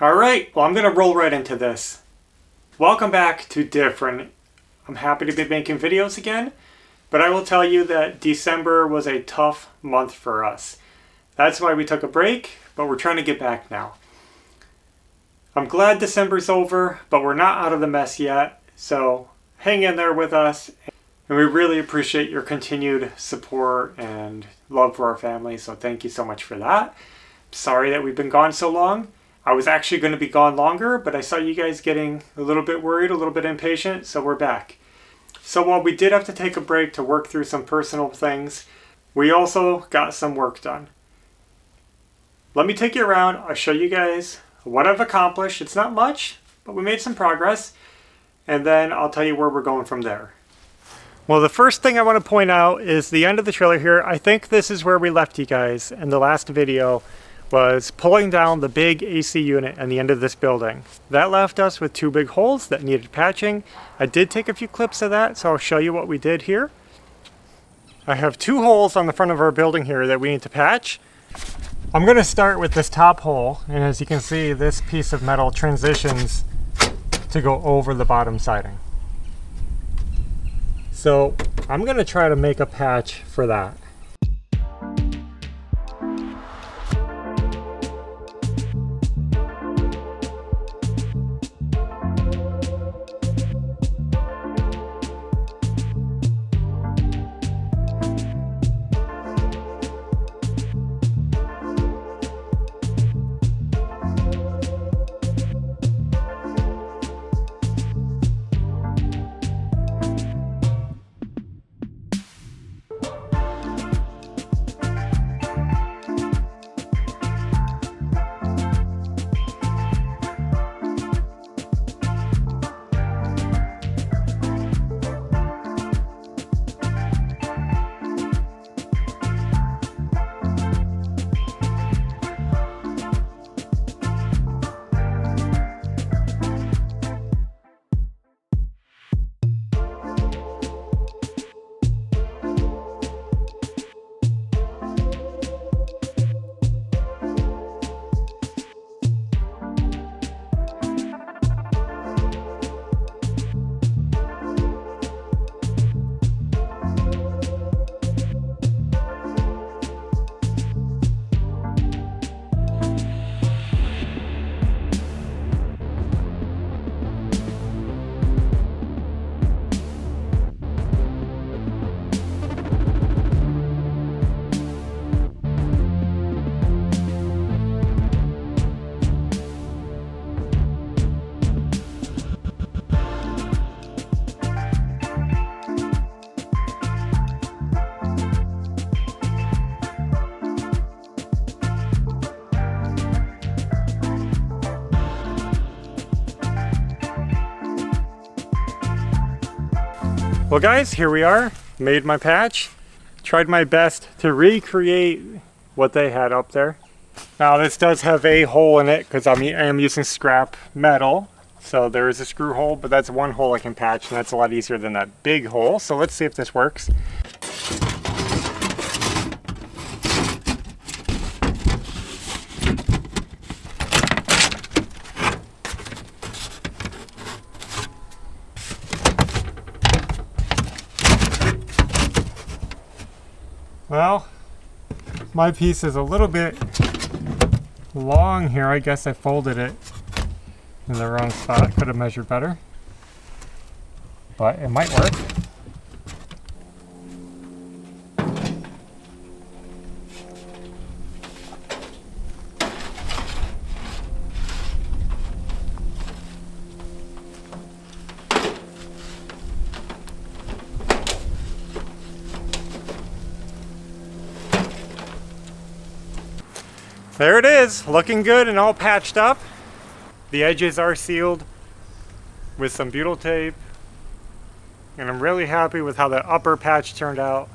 Alright, well I'm going to roll right into this. Welcome back to Different. I'm happy to be making videos again, but I will tell you that December was a tough month for us. That's why we took a break, but we're trying to get back now. I'm glad December's over, but we're not out of the mess yet, so hang in there with us. And we really appreciate your continued support and love for our family, so thank you so much for that. Sorry that we've been gone so long. I was actually going to be gone longer, but I saw you guys getting a little bit worried, a little bit impatient, so we're back. So while we did have to take a break to work through some personal things, we also got some work done. Let me take you around. I'll show you guys what I've accomplished. It's not much, but we made some progress, and then I'll tell you where we're going from there. Well, the first thing I want to point out is the end of the trailer here. I think this is where we left you guys in the last video, was pulling down the big AC unit at the end of this building. That left us with two big holes that needed patching. I did take a few clips of that, so I'll show you what we did here. I have two holes on the front of our building here that we need to patch. I'm going to start with this top hole, and as you can see, this piece of metal transitions to go over the bottom siding. So I'm going to try to make a patch for that. Well guys, here we are, made my patch. Tried my best to recreate what they had up there. Now this does have a hole in it because I am using scrap metal. So there is a screw hole, but that's one hole I can patch, and that's a lot easier than that big hole. So let's see if this works. Well, my piece is a little bit long here. I guess I folded it in the wrong spot. Could have measured better, but it might work. There it is, looking good and all patched up. The edges are sealed with some butyl tape, and I'm really happy with how the upper patch turned out.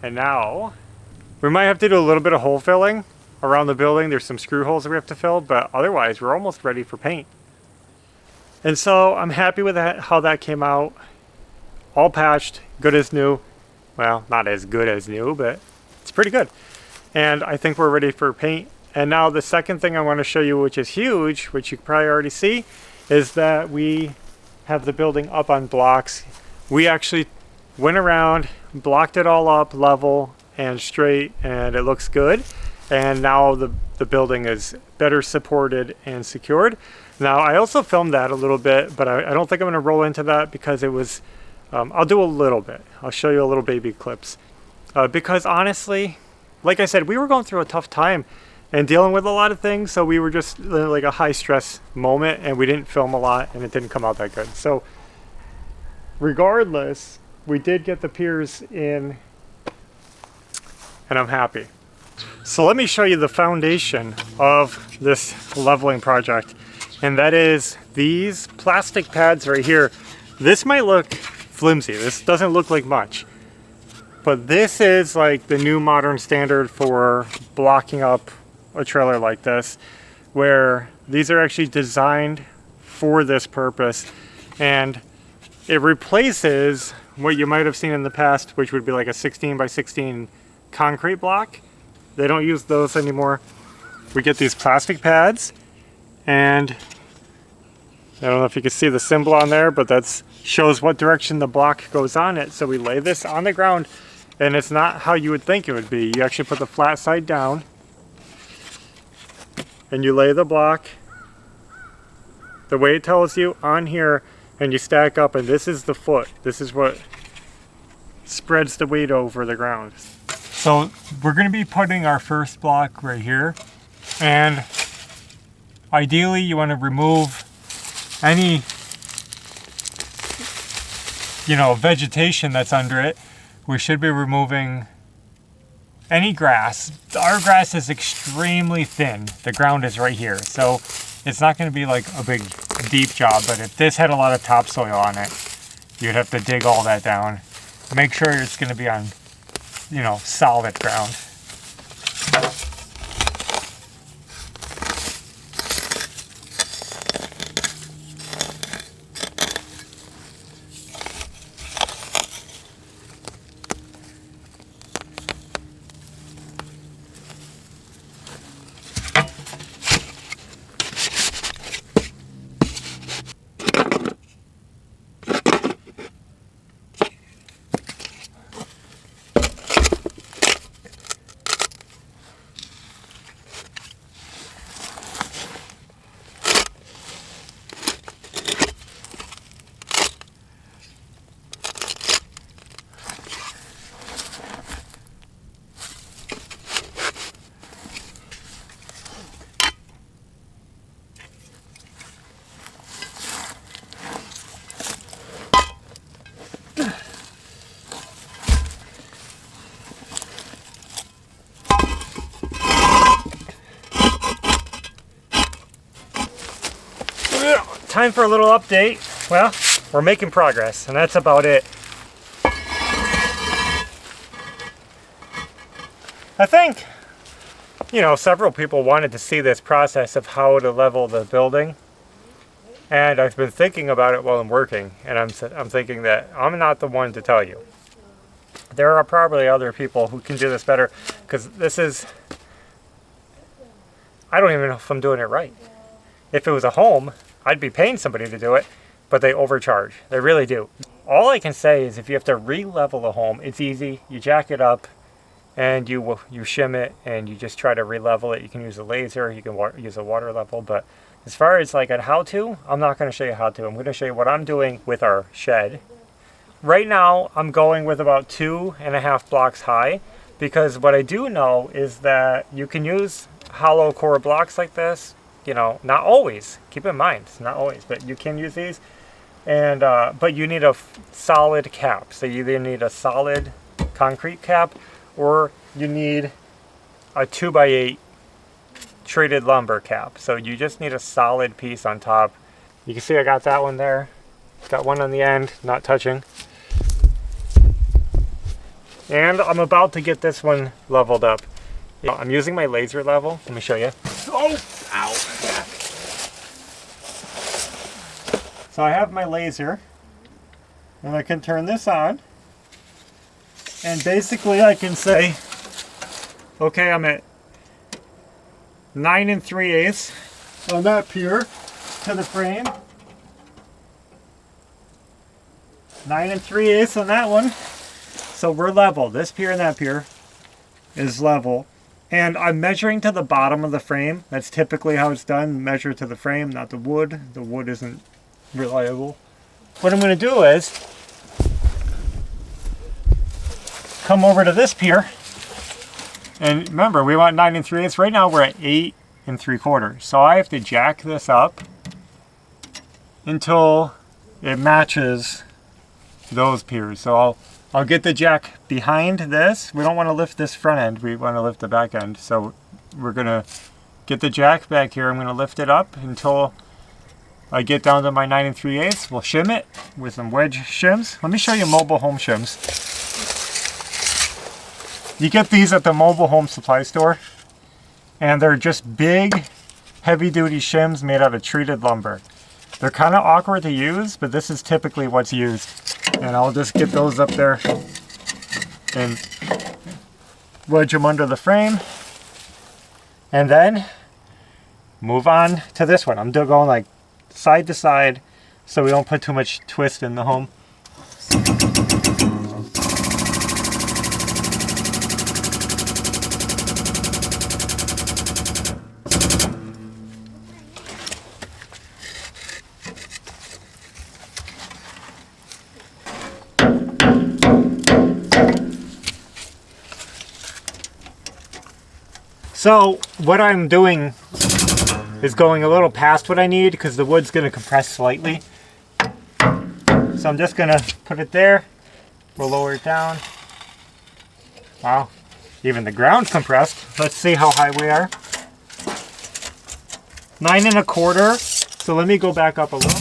And now we might have to do a little bit of hole filling around the building. There's some screw holes that we have to fill, but otherwise we're almost ready for paint. And so I'm happy with that, how that came out. All patched, good as new. Well, not as good as new, but it's pretty good. And I think we're ready for paint And now the second thing I want to show you, which is huge, which you can probably already see, is that we have the building up on blocks. We actually went around, blocked it all up level and straight, and it looks good. And now the building is better supported and secured. Now I also filmed that a little bit, but I don't think I'm going to roll into that because it was, I'll do a little bit. I'll show you a little baby clips. Because honestly, like I said, we were going through a tough time and dealing with a lot of things, so we were just like a high stress moment, and we didn't film a lot and it didn't come out that good. So regardless, we did get the piers in and I'm happy. So let me show you the foundation of this leveling project, and that is these plastic pads right here. This might look flimsy, this doesn't look like much, but this is like the new modern standard for blocking up a trailer like this, where these are actually designed for this purpose, and it replaces what you might have seen in the past, which would be like a 16 by 16 concrete block. They don't use those anymore. We get these plastic pads, and I don't know if you can see the symbol on there, but that shows what direction the block goes on it. So we lay this on the ground, and it's not how you would think it would be. You actually put the flat side down, and you lay the block the way it tells you on here, and you stack up, and this is the foot. This is what spreads the weight over the ground. So we're going to be putting our first block right here, and ideally you want to remove any, vegetation that's under it. We should be removing any grass. Our grass is extremely thin. The ground is right here, so it's not going to be like a big deep job, but if this had a lot of topsoil on it, you'd have to dig all that down. Make sure it's going to be on, solid ground. Time for a little update. Well, we're making progress, and that's about it. I think, several people wanted to see this process of how to level the building, and I've been thinking about it while I'm working, and I'm thinking that I'm not the one to tell you. There are probably other people who can do this better, because I don't even know if I'm doing it right. If it was a home, I'd be paying somebody to do it, but they overcharge. They really do. All I can say is if you have to re-level a home, it's easy. You jack it up and you shim it, and you just try to re-level it. You can use a laser, you can use a water level, but as far as like a how-to, I'm not going to show you how to. I'm going to show you what I'm doing with our shed. Right now, I'm going with about 2.5 blocks high, because what I do know is that you can use hollow core blocks like this. Not always. Keep in mind, it's not always, but you can use these. And but you need a solid cap. So you either need a solid concrete cap, or you need a 2x8 treated lumber cap. So you just need a solid piece on top. You can see I got that one there. Got one on the end, not touching. And I'm about to get this one leveled up. I'm using my laser level. Let me show you. Oh! Ow! So I have my laser, and I can turn this on, and basically I can say, okay, I'm at 9 3/8 on that pier to the frame. 9 3/8 on that one. So we're level. This pier and that pier is level. And I'm measuring to the bottom of the frame. That's typically how it's done. Measure to the frame, not the wood. The wood isn't reliable. What I'm going to do is come over to this pier. And remember, we want 9 3/8. Right now we're at 8 3/4. So I have to jack this up until it matches those piers. So I'll get the jack behind this. We don't want to lift this front end. We want to lift the back end. So we're going to get the jack back here. I'm going to lift it up until I get down to my 9 3/8. We'll shim it with some wedge shims. Let me show you mobile home shims. You get these at the mobile home supply store. And they're just big, heavy-duty shims made out of treated lumber. They're kind of awkward to use, but this is typically what's used. And I'll just get those up there and wedge them under the frame. And then move on to this one. I'm going like side to side so we don't put too much twist in the home. So what I'm doing is going a little past what I need because the wood's going to compress slightly. So I'm just going to put it there. We'll lower it down. Wow, even the ground's compressed. Let's see how high we are. 9 1/4. So let me go back up a little.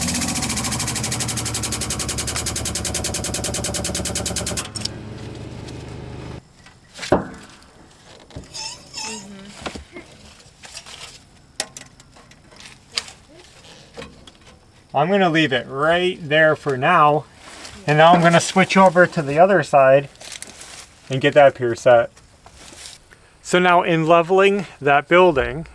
I'm going to leave it right there for now. And now I'm going to switch over to the other side and get that pier set. So now in leveling that building,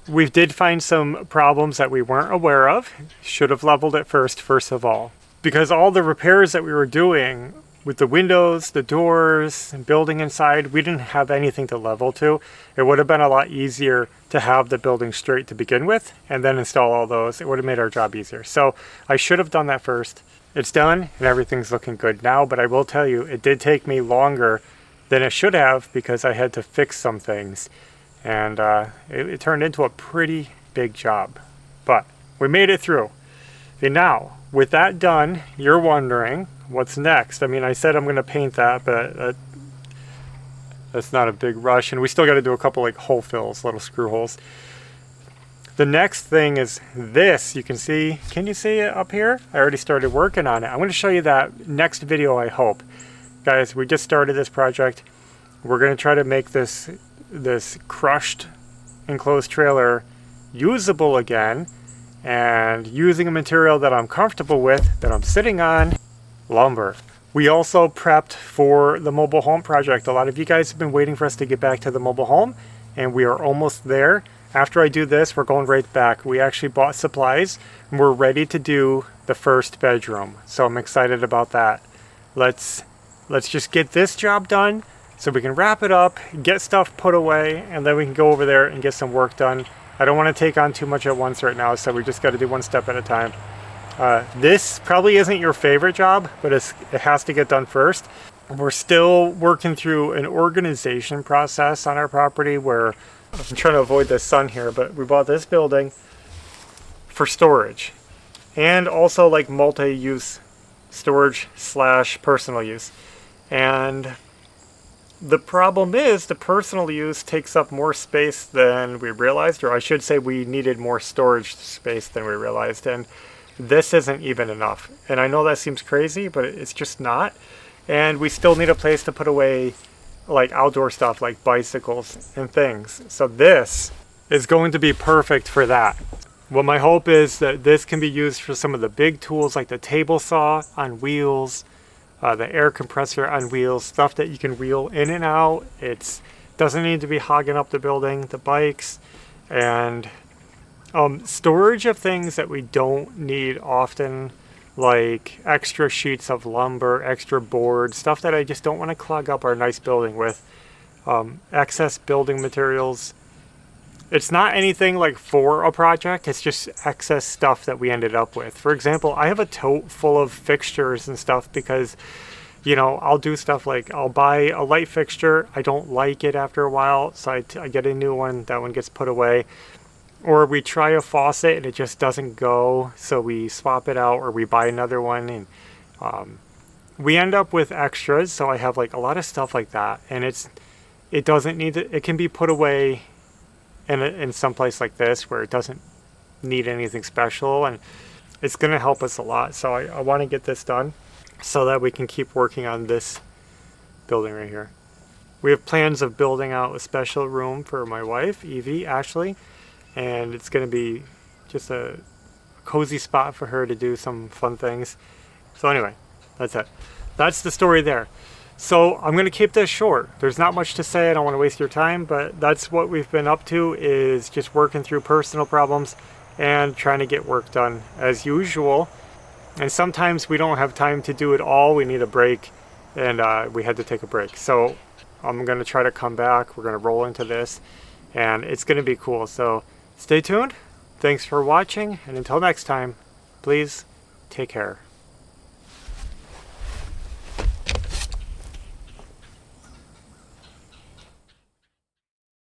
we did find some problems that we weren't aware of. Should have leveled it first of all. Because all the repairs that we were doing with the windows, the doors, and building inside, we didn't have anything to level to. It would have been a lot easier to have the building straight to begin with and then install all those. It would have made our job easier. So I should have done that first. It's done and everything's looking good now, but I will tell you, it did take me longer than it should have because I had to fix some things. And it turned into a pretty big job. But we made it through. And now, with that done, you're wondering, what's next? I mean, I said I'm going to paint that, but that's not a big rush. And we still got to do a couple like hole fills, little screw holes. The next thing is this. You can see, can you see it up here? I already started working on it. I'm going to show you that next video, I hope. Guys, we just started this project. We're going to try to make this crushed enclosed trailer usable again, and using a material that I'm comfortable with, that I'm sitting on, lumber. We also prepped for the mobile home project. A lot of you guys have been waiting for us to get back to the mobile home, and we are almost there. After I do this, we're going right back. We actually bought supplies, and we're ready to do the first bedroom. So I'm excited about that. Let's just get this job done so we can wrap it up, get stuff put away, and then we can go over there and get some work done. I don't want to take on too much at once right now, so we just got to do one step at a time. This probably isn't your favorite job, but it has to get done first. We're still working through an organization process on our property where I'm trying to avoid the sun here, but we bought this building for storage and also like multi-use storage / personal use. And the problem is the personal use takes up more space than we realized, or I should say we needed more storage space than we realized, and this isn't even enough. And I know that seems crazy, but it's just not. And we still need a place to put away like outdoor stuff like bicycles and things. So this is going to be perfect for that. Well, my hope is that this can be used for some of the big tools like the table saw on wheels, the air compressor on wheels, stuff that you can wheel in and out. It doesn't need to be hogging up the building, the bikes. And storage of things that we don't need often, like extra sheets of lumber, extra board, stuff that I just don't want to clog up our nice building with. Excess building materials. It's not anything like for a project, it's just excess stuff that we ended up with. For example, I have a tote full of fixtures and stuff because, you know, I'll do stuff like I'll buy a light fixture, I don't like it after a while, so I get a new one, that one gets put away. Or we try a faucet and it just doesn't go, so we swap it out or we buy another one, and we end up with extras. So I have like a lot of stuff like that, and it doesn't need to, it can be put away in some place like this where it doesn't need anything special, and it's going to help us a lot. So I want to get this done so that we can keep working on this building right here. We have plans of building out a special room for my wife, Evie, Ashley, and it's going to be just a cozy spot for her to do some fun things. So anyway, that's it. That's the story there. So I'm going to keep this short. There's not much to say. I don't want to waste your time, but that's what we've been up to, is just working through personal problems and trying to get work done as usual. And sometimes we don't have time to do it all. We need a break, and we had to take a break. So I'm going to try to come back. We're going to roll into this, and it's going to be cool. So stay tuned. Thanks for watching, and until next time, please take care.